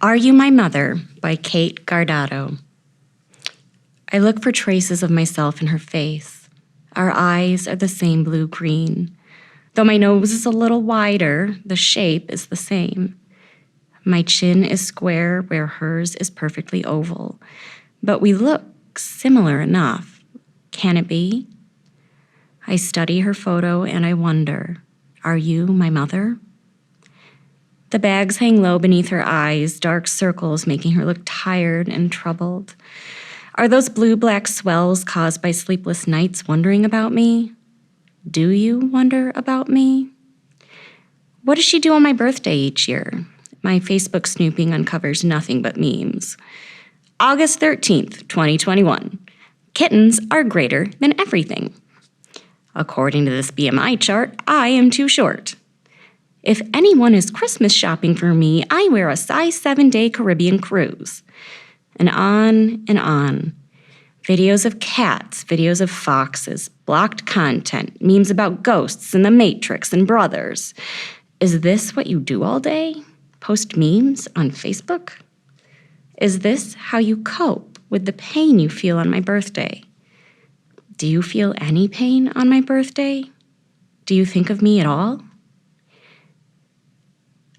Are You My Mother by Kate Gardotto. I look for traces of myself in her face. Our eyes are the same blue-green. Though my nose is a little wider, the shape is the same. My chin is square where hers is perfectly oval. But we look similar enough. Can it be? I study her photo and I wonder, are you my mother? The bags hang low beneath her eyes, dark circles making her look tired and troubled. Are those blue-black swells caused by sleepless nights wondering about me? Do you wonder about me? What does she do on my birthday each year? My Facebook snooping uncovers nothing but memes. August 13th, 2021. Kittens are greater than everything. According to this BMI chart, I am too short. If anyone is Christmas shopping for me, I wear a size 7-day Caribbean cruise. And on and on. Videos of cats, videos of foxes, blocked content, memes about ghosts and the Matrix and brothers. Is this what you do all day? Post memes on Facebook? Is this how you cope with the pain you feel on my birthday? Do you feel any pain on my birthday? Do you think of me at all?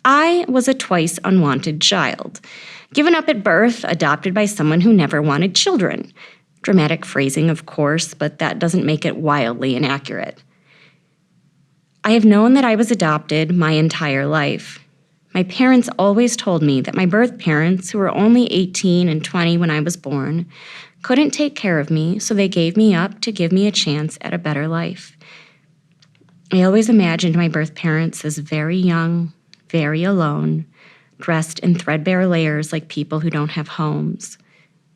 I was a twice unwanted child, given up at birth, adopted by someone who never wanted children. Dramatic phrasing, of course, but that doesn't make it wildly inaccurate. I have known that I was adopted my entire life. My parents always told me that my birth parents, who were only 18 and 20 when I was born, couldn't take care of me, so they gave me up to give me a chance at a better life. I always imagined my birth parents as very young, very alone, dressed in threadbare layers like people who don't have homes.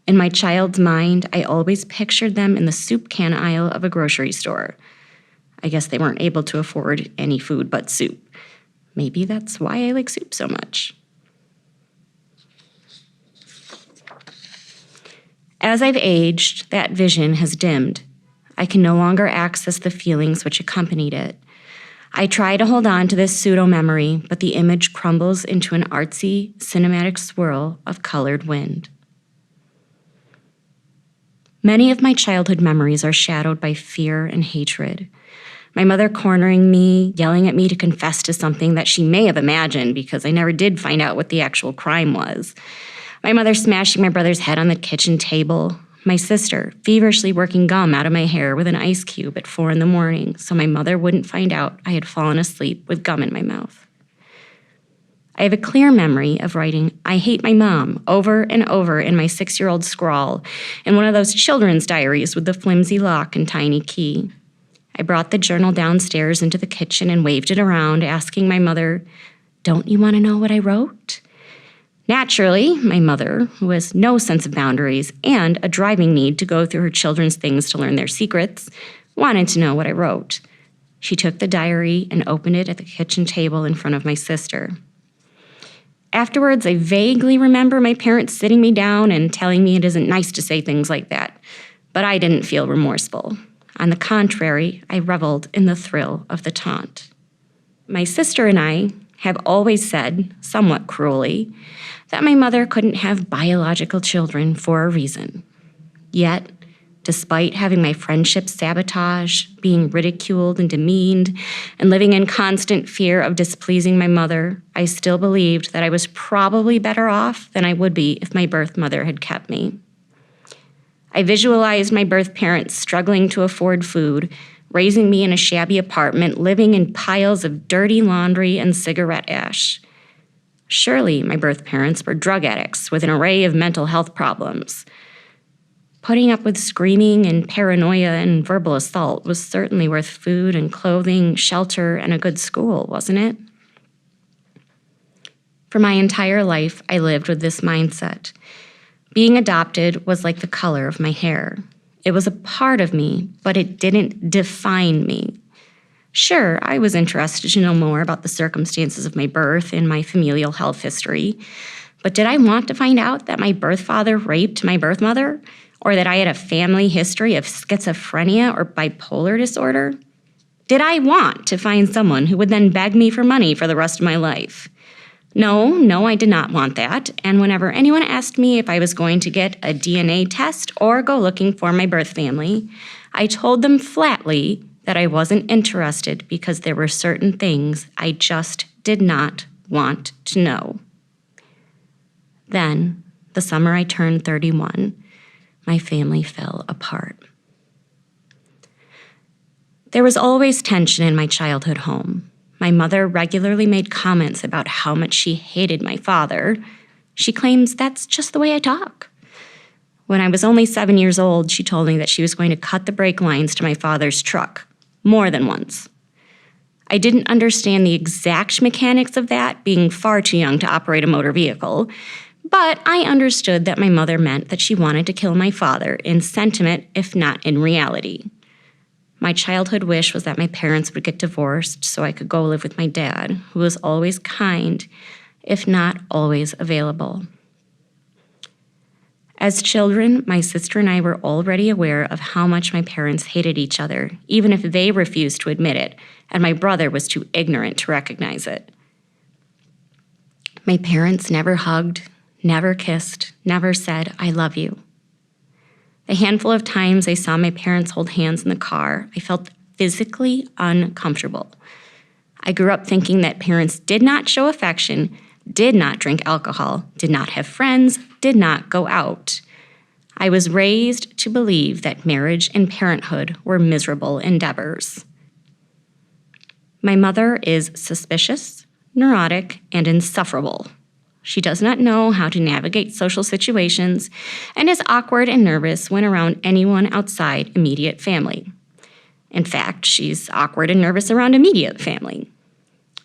In my child's mind, I always pictured them in the soup can aisle of a grocery store. I guess they weren't able to afford any food but soup. Maybe that's why I like soup so much. As I've aged, that vision has dimmed. I can no longer access the feelings which accompanied it. I try to hold on to this pseudo-memory, but the image crumbles into an artsy, cinematic swirl of colored wind. Many of my childhood memories are shadowed by fear and hatred. My mother cornering me, yelling at me to confess to something that she may have imagined because I never did find out what the actual crime was. My mother smashing my brother's head on the kitchen table. My sister feverishly working gum out of my hair with an ice cube at 4 a.m. so my mother wouldn't find out I had fallen asleep with gum in my mouth. I have a clear memory of writing, "I hate my mom," over and over in my 6-year-old scrawl in one of those children's diaries with the flimsy lock and tiny key. I brought the journal downstairs into the kitchen and waved it around, asking my mother, "Don't you want to know what I wrote?" Naturally, my mother, who has no sense of boundaries and a driving need to go through her children's things to learn their secrets, wanted to know what I wrote. She took the diary and opened it at the kitchen table in front of my sister. Afterwards, I vaguely remember my parents sitting me down and telling me it isn't nice to say things like that, but I didn't feel remorseful. On the contrary, I reveled in the thrill of the taunt. My sister and I have always said, somewhat cruelly, that my mother couldn't have biological children for a reason. Yet, despite having my friendships sabotaged, being ridiculed and demeaned, and living in constant fear of displeasing my mother, I still believed that I was probably better off than I would be if my birth mother had kept me. I visualized my birth parents struggling to afford food, raising me in a shabby apartment, living in piles of dirty laundry and cigarette ash. Surely my birth parents were drug addicts with an array of mental health problems. Putting up with screaming and paranoia and verbal assault was certainly worth food and clothing, shelter, and a good school, wasn't it? For my entire life, I lived with this mindset. Being adopted was like the color of my hair. It was a part of me, but it didn't define me. Sure, I was interested to know more about the circumstances of my birth and my familial health history, but did I want to find out that my birth father raped my birth mother, or that I had a family history of schizophrenia or bipolar disorder? Did I want to find someone who would then beg me for money for the rest of my life? No, I did not want that. And whenever anyone asked me if I was going to get a DNA test or go looking for my birth family, I told them flatly that I wasn't interested because there were certain things I just did not want to know. Then, the summer I turned 31, my family fell apart. There was always tension in my childhood home. My mother regularly made comments about how much she hated my father. She claims that's just the way I talk. When I was only 7 years old, she told me that she was going to cut the brake lines to my father's truck, more than once. I didn't understand the exact mechanics of that, being far too young to operate a motor vehicle, but I understood that my mother meant that she wanted to kill my father in sentiment, if not in reality. My childhood wish was that my parents would get divorced so I could go live with my dad, who was always kind, if not always available. As children, my sister and I were already aware of how much my parents hated each other, even if they refused to admit it, and my brother was too ignorant to recognize it. My parents never hugged, never kissed, never said, "I love you." The handful of times I saw my parents hold hands in the car, I felt physically uncomfortable. I grew up thinking that parents did not show affection, did not drink alcohol, did not have friends, did not go out. I was raised to believe that marriage and parenthood were miserable endeavors. My mother is suspicious, neurotic, and insufferable. She does not know how to navigate social situations and is awkward and nervous when around anyone outside immediate family. In fact, she's awkward and nervous around immediate family.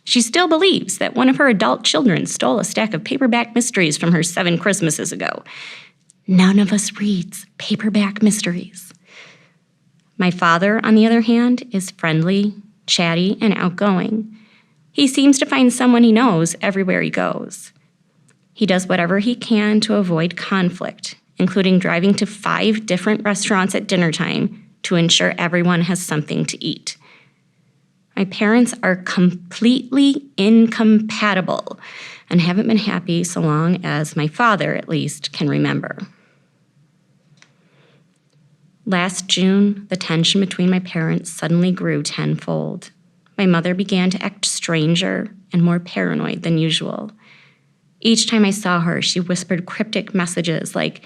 She still believes that one of her adult children stole a stack of paperback mysteries from her 7 Christmases ago. None of us reads paperback mysteries. My father, on the other hand, is friendly, chatty, and outgoing. He seems to find someone he knows everywhere he goes. He does whatever he can to avoid conflict, including driving to 5 different restaurants at dinner time to ensure everyone has something to eat. My parents are completely incompatible and haven't been happy so long as my father, at least, can remember. Last June, the tension between my parents suddenly grew tenfold. My mother began to act stranger and more paranoid than usual. Each time I saw her, she whispered cryptic messages like,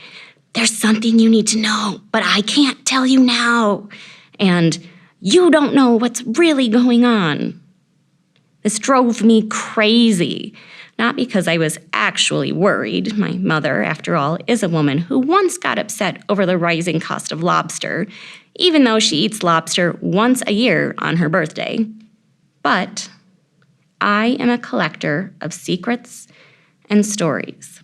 "There's something you need to know, but I can't tell you now," and "You don't know what's really going on." This drove me crazy, not because I was actually worried. My mother, after all, is a woman who once got upset over the rising cost of lobster, even though she eats lobster once a year on her birthday. But I am a collector of secrets and stories.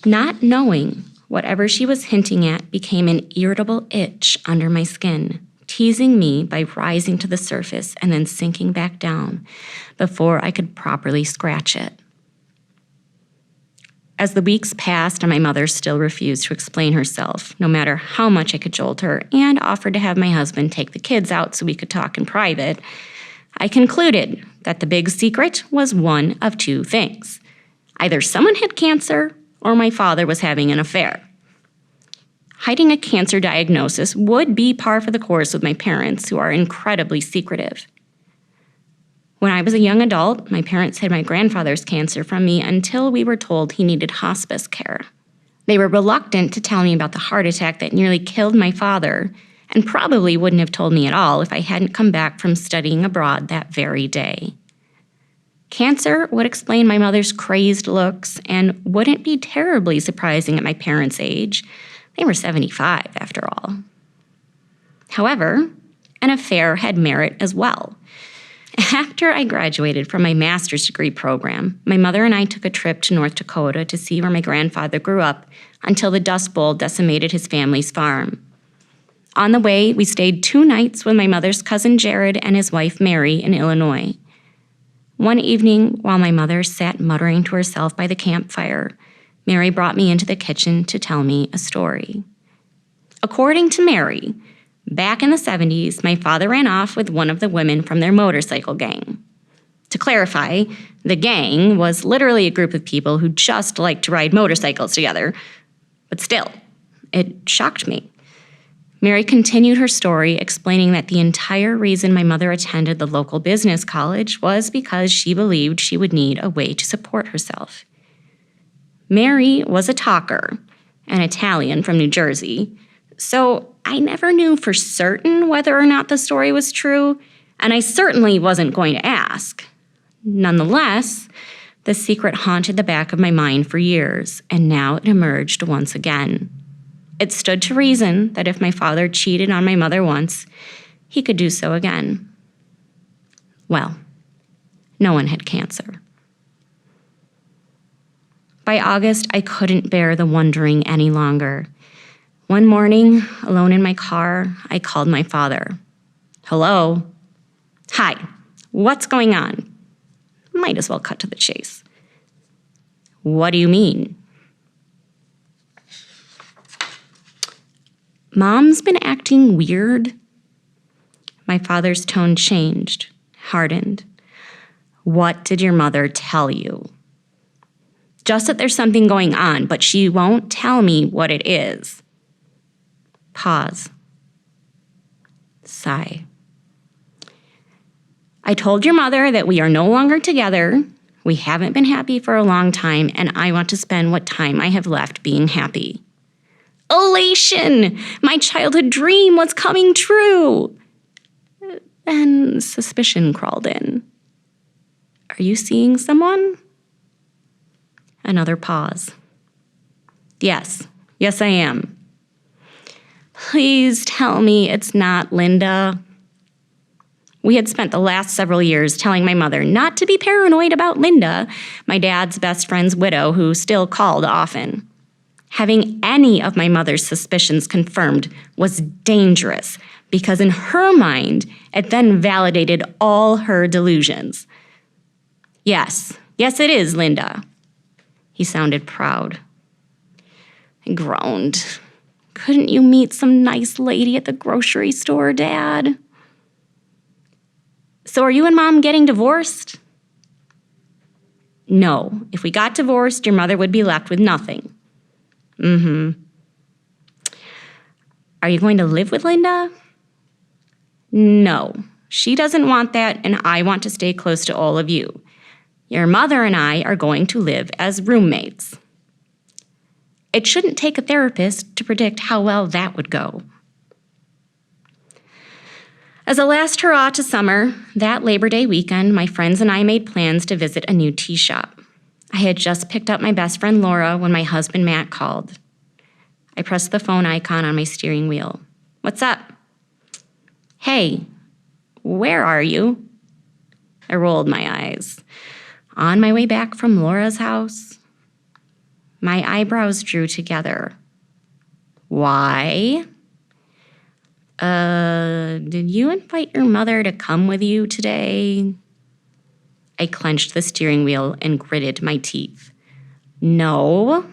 Not knowing whatever she was hinting at became an irritable itch under my skin, teasing me by rising to the surface and then sinking back down before I could properly scratch it. As the weeks passed and my mother still refused to explain herself, no matter how much I cajoled her and offered to have my husband take the kids out so we could talk in private, I concluded that the big secret was one of 2 things. Either someone had cancer or my father was having an affair. Hiding a cancer diagnosis would be par for the course with my parents, who are incredibly secretive. When I was a young adult, my parents hid my grandfather's cancer from me until we were told he needed hospice care. They were reluctant to tell me about the heart attack that nearly killed my father, and probably wouldn't have told me at all if I hadn't come back from studying abroad that very day. Cancer would explain my mother's crazed looks and wouldn't be terribly surprising at my parents' age. They were 75, after all. However, an affair had merit as well. After I graduated from my master's degree program, my mother and I took a trip to North Dakota to see where my grandfather grew up until the Dust Bowl decimated his family's farm. On the way, we stayed 2 nights with my mother's cousin Jared and his wife Mary in Illinois. One evening, while my mother sat muttering to herself by the campfire, Mary brought me into the kitchen to tell me a story. According to Mary, back in the 70s, my father ran off with one of the women from their motorcycle gang. To clarify, the gang was literally a group of people who just liked to ride motorcycles together. But still, it shocked me. Mary continued her story, explaining that the entire reason my mother attended the local business college was because she believed she would need a way to support herself. Mary was a talker, an Italian from New Jersey, so I never knew for certain whether or not the story was true, and I certainly wasn't going to ask. Nonetheless, the secret haunted the back of my mind for years, and now it emerged once again. It stood to reason that if my father cheated on my mother once, he could do so again. Well, no one had cancer. By August, I couldn't bear the wondering any longer. One morning, alone in my car, I called my father. Hello? Hi, what's going on? Might as well cut to the chase. What do you mean? Mom's been acting weird. My father's tone changed, hardened. What did your mother tell you? Just that there's something going on, but she won't tell me what it is. Pause. Sigh. I told your mother that we are no longer together, we haven't been happy for a long time, and I want to spend what time I have left being happy. Elation! My childhood dream was coming true! Then suspicion crawled in. Are you seeing someone? Another pause. Yes, I am. Please tell me it's not Linda. We had spent the last several years telling my mother not to be paranoid about Linda, my dad's best friend's widow, who still called often. Having any of my mother's suspicions confirmed was dangerous because in her mind, it then validated all her delusions. Yes, it is Linda. He sounded proud. I groaned. Couldn't you meet some nice lady at the grocery store, Dad? So are you and Mom getting divorced? No. If we got divorced, your mother would be left with nothing. Are you going to live with Linda? No. She doesn't want that, and I want to stay close to all of you. Your mother and I are going to live as roommates. It shouldn't take a therapist to predict how well that would go. As a last hurrah to summer, that Labor Day weekend, my friends and I made plans to visit a new tea shop. I had just picked up my best friend Laura when my husband Matt called. I pressed the phone icon on my steering wheel. What's up? Hey, where are you? I rolled my eyes. On my way back from Laura's house. My eyebrows drew together. Why? Did you invite your mother to come with you today? I clenched the steering wheel and gritted my teeth. No.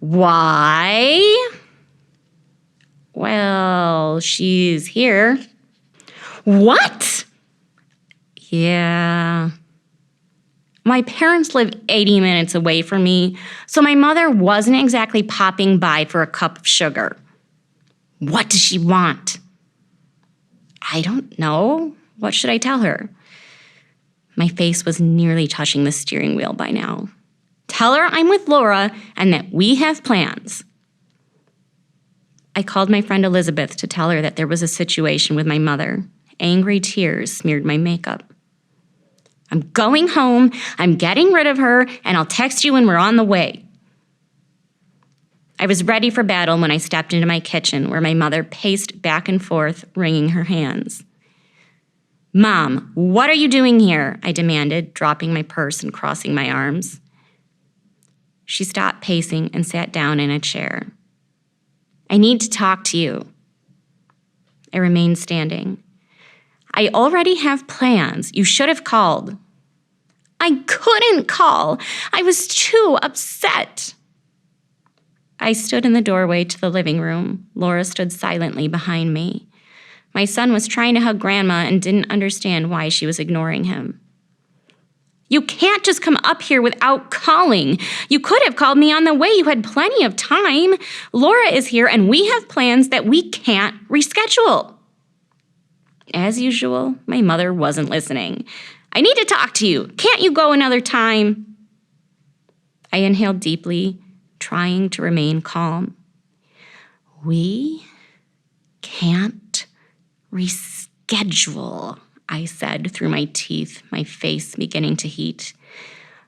Why? Well, she's here. What? Yeah. My parents live 80 minutes away from me, so my mother wasn't exactly popping by for a cup of sugar. What does she want? I don't know. What should I tell her? My face was nearly touching the steering wheel by now. Tell her I'm with Laura and that we have plans. I called my friend Elizabeth to tell her that there was a situation with my mother. Angry tears smeared my makeup. I'm going home, I'm getting rid of her, and I'll text you when we're on the way. I was ready for battle when I stepped into my kitchen where my mother paced back and forth, wringing her hands. Mom, what are you doing here? I demanded, dropping my purse and crossing my arms. She stopped pacing and sat down in a chair. I need to talk to you. I remained standing. I already have plans. You should have called. I couldn't call. I was too upset. I stood in the doorway to the living room. Laura stood silently behind me. My son was trying to hug Grandma and didn't understand why she was ignoring him. You can't just come up here without calling. You could have called me on the way. You had plenty of time. Laura is here, and we have plans that we can't reschedule. As usual, my mother wasn't listening. I need to talk to you. Can't you go another time? I inhaled deeply, trying to remain calm. We can't reschedule, I said through my teeth, my face beginning to heat.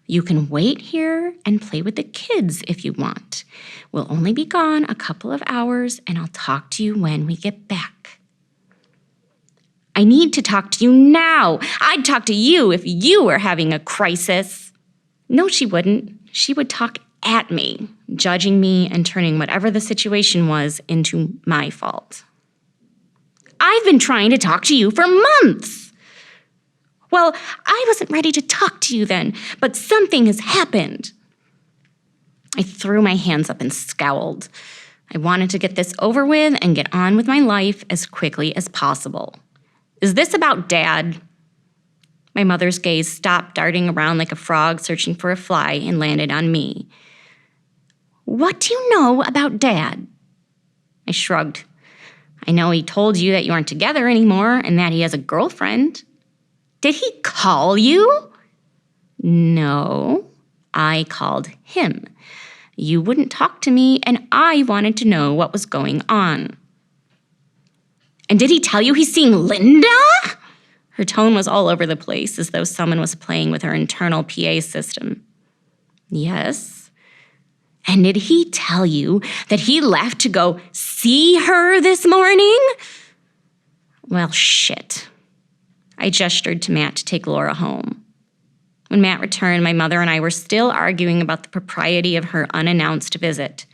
You can wait here and play with the kids if you want. We'll only be gone a couple of hours, and I'll talk to you when we get back. I need to talk to you now. I'd talk to you if you were having a crisis. No, she wouldn't. She would talk at me, judging me and turning whatever the situation was into my fault. I've been trying to talk to you for months. Well, I wasn't ready to talk to you then, but something has happened. I threw my hands up and scowled. I wanted to get this over with and get on with my life as quickly as possible. Is this about Dad? My mother's gaze stopped darting around like a frog searching for a fly and landed on me. What do you know about Dad? I shrugged. I know he told you that you aren't together anymore and that he has a girlfriend. Did he call you? No, I called him. You wouldn't talk to me, and I wanted to know what was going on. And did he tell you he's seeing Linda? Her tone was all over the place, as though someone was playing with her internal PA system. Yes. And did he tell you that he left to go see her this morning? Well, shit. I gestured to Matt to take Laura home. When Matt returned, my mother and I were still arguing about the propriety of her unannounced visit.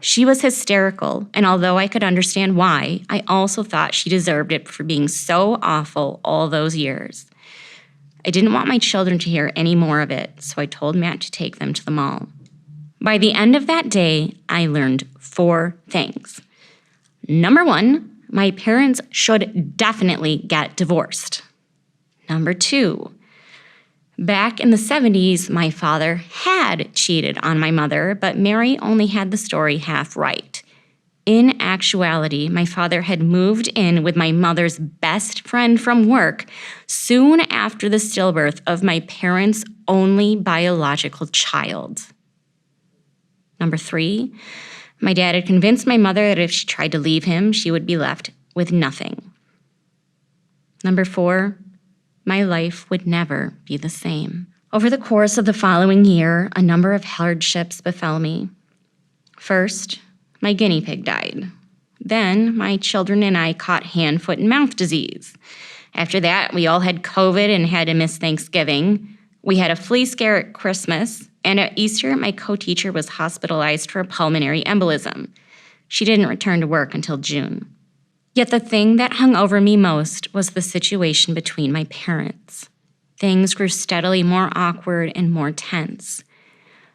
She was hysterical, and although I could understand why, I also thought she deserved it for being so awful all those years. I didn't want my children to hear any more of it, so I told Matt to take them to the mall. By the end of that day, I learned 4 things. Number 1, my parents should definitely get divorced. Number 2, back in the 70s, my father had cheated on my mother, but Mary only had the story half right. In actuality, my father had moved in with my mother's best friend from work soon after the stillbirth of my parents' only biological child. Number 3, my dad had convinced my mother that if she tried to leave him, she would be left with nothing. Number 4, my life would never be the same. Over the course of the following year, a number of hardships befell me. First, my guinea pig died. Then, my children and I caught hand, foot, and mouth disease. After that, we all had COVID and had to miss Thanksgiving. We had a flea scare at Christmas, and at Easter, my co-teacher was hospitalized for a pulmonary embolism. She didn't return to work until June. Yet the thing that hung over me most was the situation between my parents. Things grew steadily more awkward and more tense.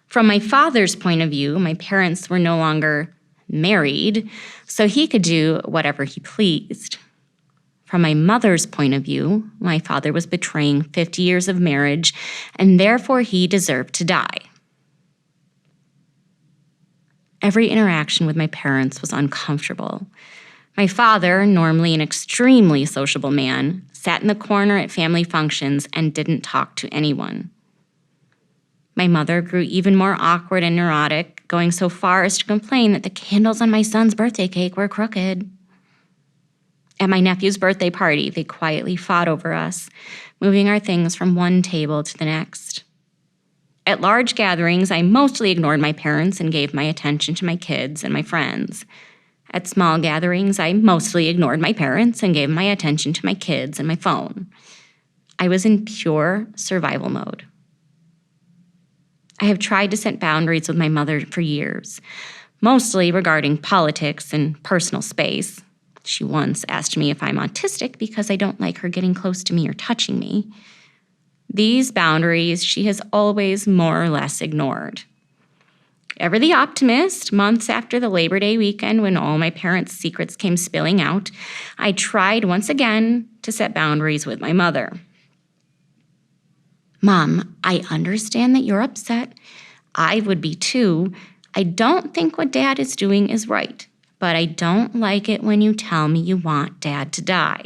From my father's point of view, my parents were no longer married, so he could do whatever he pleased. From my mother's point of view, my father was betraying 50 years of marriage, and therefore he deserved to die. Every interaction with my parents was uncomfortable. My father, normally an extremely sociable man, sat in the corner at family functions and didn't talk to anyone. My mother grew even more awkward and neurotic, going so far as to complain that the candles on my son's birthday cake were crooked. At my nephew's birthday party, they quietly fought over us, moving our things from one table to the next. At large gatherings, I mostly ignored my parents and gave my attention to my kids and my friends. At small gatherings, I mostly ignored my parents and gave my attention to my kids and my phone. I was in pure survival mode. I have tried to set boundaries with my mother for years, mostly regarding politics and personal space. She once asked me if I'm autistic because I don't like her getting close to me or touching me. These boundaries she has always more or less ignored. Ever the optimist, months after the Labor Day weekend when all my parents' secrets came spilling out, I tried once again to set boundaries with my mother. Mom, I understand that you're upset. I would be too. I don't think what Dad is doing is right, but I don't like it when you tell me you want Dad to die.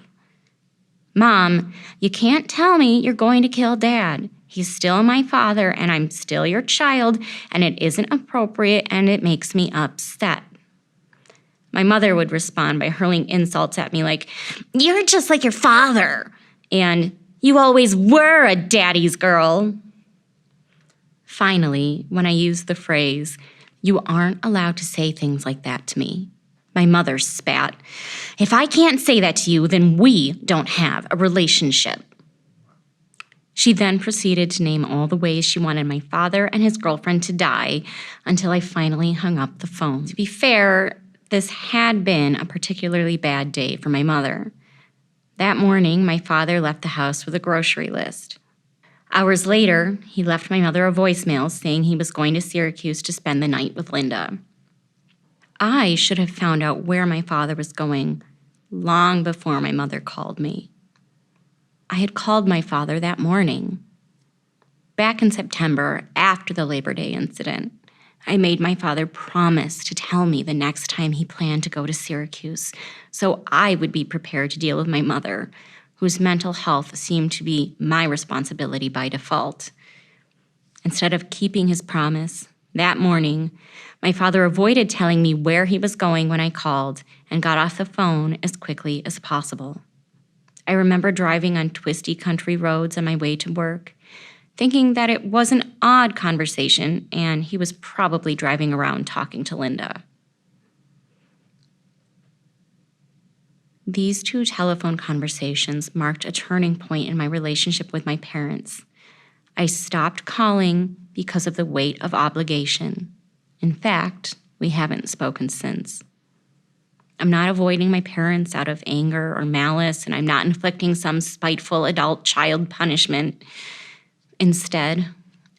Mom, you can't tell me you're going to kill Dad. He's still my father and I'm still your child, and it isn't appropriate and it makes me upset. My mother would respond by hurling insults at me like, "You're just like your father," and "You always were a daddy's girl." Finally, when I used the phrase, "You aren't allowed to say things like that to me," my mother spat. "If I can't say that to you, then we don't have a relationship." She then proceeded to name all the ways she wanted my father and his girlfriend to die until I finally hung up the phone. To be fair, this had been a particularly bad day for my mother. That morning, my father left the house with a grocery list. Hours later, he left my mother a voicemail saying he was going to Syracuse to spend the night with Linda. I should have found out where my father was going long before my mother called me. I had called my father that morning. Back in September, after the Labor Day incident, I made my father promise to tell me the next time he planned to go to Syracuse, so I would be prepared to deal with my mother, whose mental health seemed to be my responsibility by default. Instead of keeping his promise, that morning, my father avoided telling me where he was going when I called and got off the phone as quickly as possible. I remember driving on twisty country roads on my way to work, thinking that it was an odd conversation and he was probably driving around talking to Linda. These two telephone conversations marked a turning point in my relationship with my parents. I stopped calling because of the weight of obligation. In fact, we haven't spoken since. I'm not avoiding my parents out of anger or malice, and I'm not inflicting some spiteful adult-child punishment. Instead,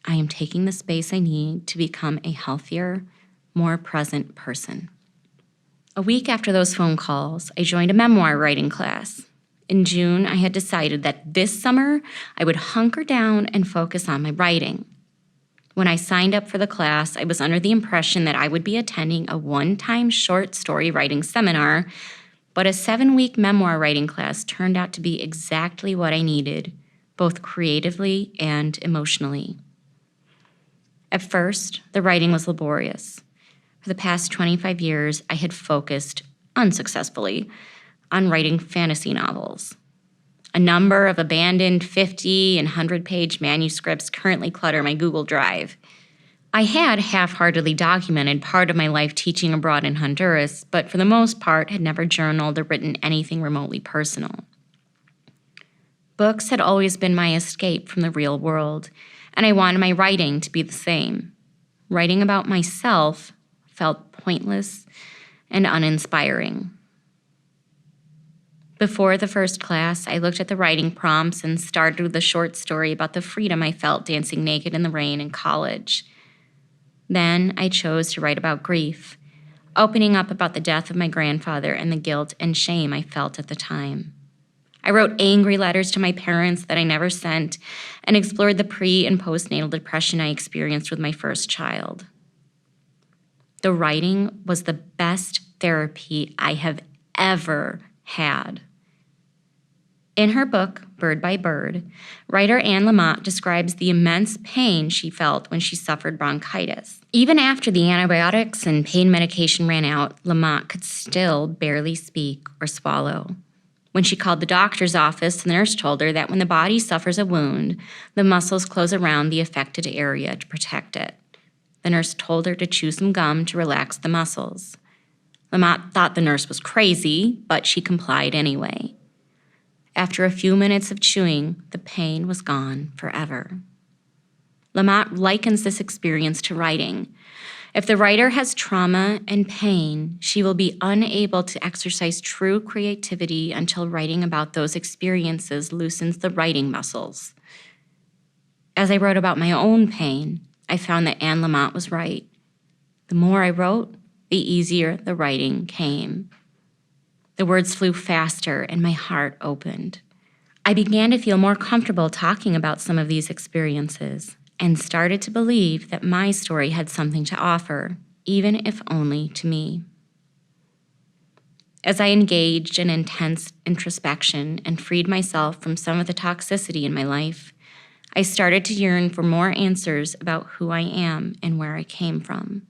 I am taking the space I need to become a healthier, more present person. A week after those phone calls, I joined a memoir writing class. In June, I had decided that this summer, I would hunker down and focus on my writing. When I signed up for the class, I was under the impression that I would be attending a one-time short story writing seminar, but a 7-week memoir writing class turned out to be exactly what I needed, both creatively and emotionally. At first, the writing was laborious. For the past 25 years, I had focused, unsuccessfully, on writing fantasy novels. A number of abandoned 50 and 100-page manuscripts currently clutter my Google Drive. I had half-heartedly documented part of my life teaching abroad in Honduras, but for the most part had never journaled or written anything remotely personal. Books had always been my escape from the real world, and I wanted my writing to be the same. Writing about myself felt pointless and uninspiring. Before the first class, I looked at the writing prompts and started with a short story about the freedom I felt dancing naked in the rain in college. Then I chose to write about grief, opening up about the death of my grandfather and the guilt and shame I felt at the time. I wrote angry letters to my parents that I never sent and explored the pre- and postnatal depression I experienced with my first child. The writing was the best therapy I have ever had. In her book, Bird by Bird, writer Anne Lamott describes the immense pain she felt when she suffered bronchitis. Even after the antibiotics and pain medication ran out, Lamott could still barely speak or swallow. When she called the doctor's office, the nurse told her that when the body suffers a wound, the muscles close around the affected area to protect it. The nurse told her to chew some gum to relax the muscles. Lamott thought the nurse was crazy, but she complied anyway. After a few minutes of chewing, the pain was gone forever. Lamott likens this experience to writing. If the writer has trauma and pain, she will be unable to exercise true creativity until writing about those experiences loosens the writing muscles. As I wrote about my own pain, I found that Anne Lamott was right. The more I wrote, the easier the writing came. The words flew faster and my heart opened. I began to feel more comfortable talking about some of these experiences and started to believe that my story had something to offer, even if only to me. As I engaged in intense introspection and freed myself from some of the toxicity in my life, I started to yearn for more answers about who I am and where I came from.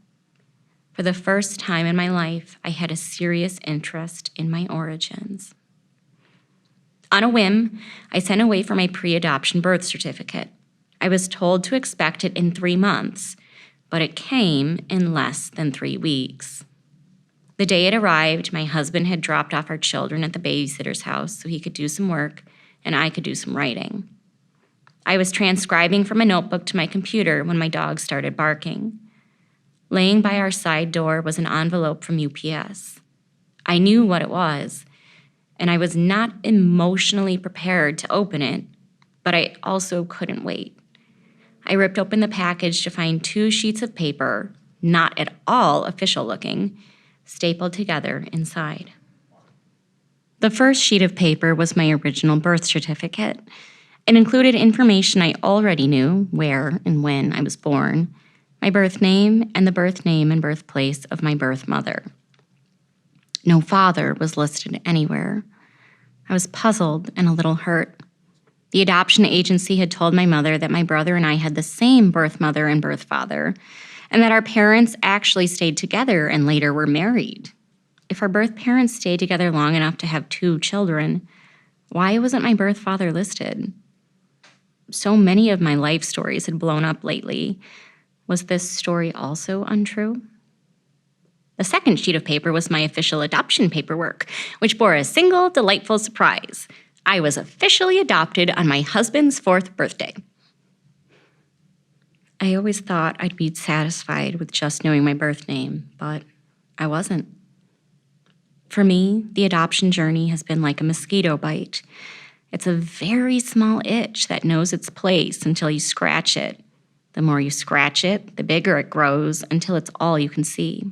For the first time in my life, I had a serious interest in my origins. On a whim, I sent away for my pre-adoption birth certificate. I was told to expect it in 3 months, but it came in less than 3 weeks. The day it arrived, my husband had dropped off our children at the babysitter's house so he could do some work and I could do some writing. I was transcribing from a notebook to my computer when my dog started barking. Laying by our side door was an envelope from UPS. I knew what it was, and I was not emotionally prepared to open it, but I also couldn't wait. I ripped open the package to find 2 sheets of paper, not at all official looking, stapled together inside. The first sheet of paper was my original birth certificate. It included information I already knew, where and when I was born, my birth name, and the birth name and birthplace of my birth mother. No father was listed anywhere. I was puzzled and a little hurt. The adoption agency had told my mother that my brother and I had the same birth mother and birth father, and that our parents actually stayed together and later were married. If our birth parents stayed together long enough to have 2 children, why wasn't my birth father listed? So many of my life stories had blown up lately. Was this story also untrue? The second sheet of paper was my official adoption paperwork, which bore a single delightful surprise. I was officially adopted on my husband's 4th birthday. I always thought I'd be satisfied with just knowing my birth name, but I wasn't. For me, the adoption journey has been like a mosquito bite. It's a very small itch that knows its place until you scratch it. The more you scratch it, the bigger it grows until it's all you can see.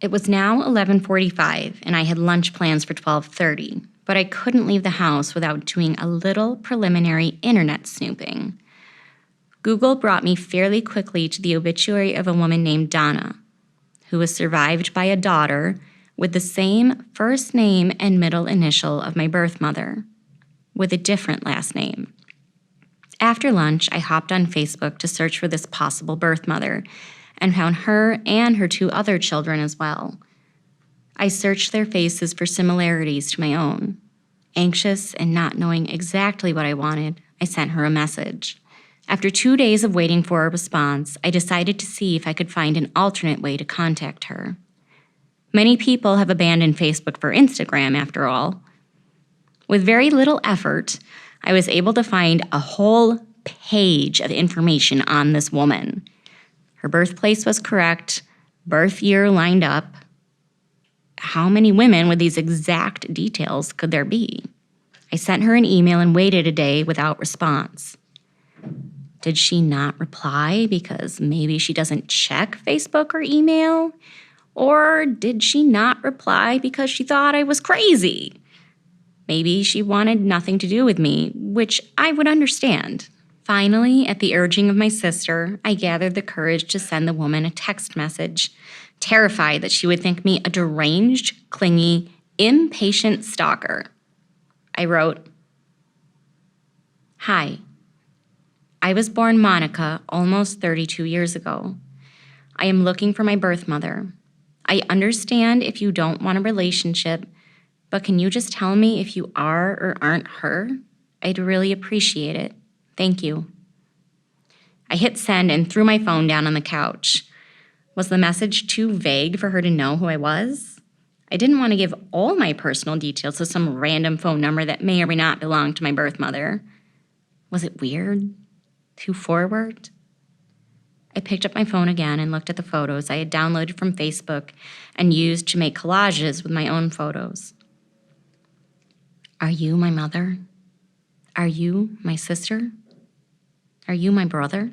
It was now 11:45, and I had lunch plans for 12:30, but I couldn't leave the house without doing a little preliminary internet snooping. Google brought me fairly quickly to the obituary of a woman named Donna, who was survived by a daughter with the same first name and middle initial of my birth mother, with a different last name. After lunch, I hopped on Facebook to search for this possible birth mother and found her and her 2 other children as well. I searched their faces for similarities to my own. Anxious and not knowing exactly what I wanted, I sent her a message. After 2 days of waiting for a response, I decided to see if I could find an alternate way to contact her. Many people have abandoned Facebook for Instagram, after all. With very little effort, I was able to find a whole page of information on this woman. Her birthplace was correct, birth year lined up. How many women with these exact details could there be? I sent her an email and waited a day without response. Did she not reply because maybe she doesn't check Facebook or email? Or did she not reply because she thought I was crazy? Maybe she wanted nothing to do with me, which I would understand. Finally, at the urging of my sister, I gathered the courage to send the woman a text message, terrified that she would think me a deranged, clingy, impatient stalker. I wrote, "Hi. I was born Monica almost 32 years ago. I am looking for my birth mother. I understand if you don't want a relationship, but can you just tell me if you are or aren't her? I'd really appreciate it. Thank you." I hit send and threw my phone down on the couch. Was the message too vague for her to know who I was? I didn't want to give all my personal details to some random phone number that may or may not belong to my birth mother. Was it weird? Too forward? I picked up my phone again and looked at the photos I had downloaded from Facebook and used to make collages with my own photos. Are you my mother? Are you my sister? Are you my brother?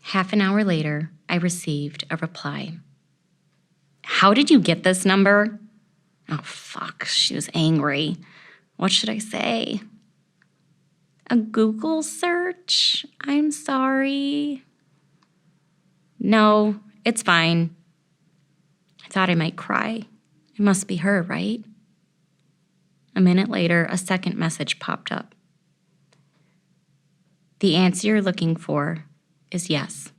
Half an hour later, I received a reply. "How did you get this number?" Oh, fuck, she was angry. What should I say? A Google search? I'm sorry. No, it's fine. I thought I might cry. It must be her, right? A minute later, a second message popped up. The answer you're looking for is yes.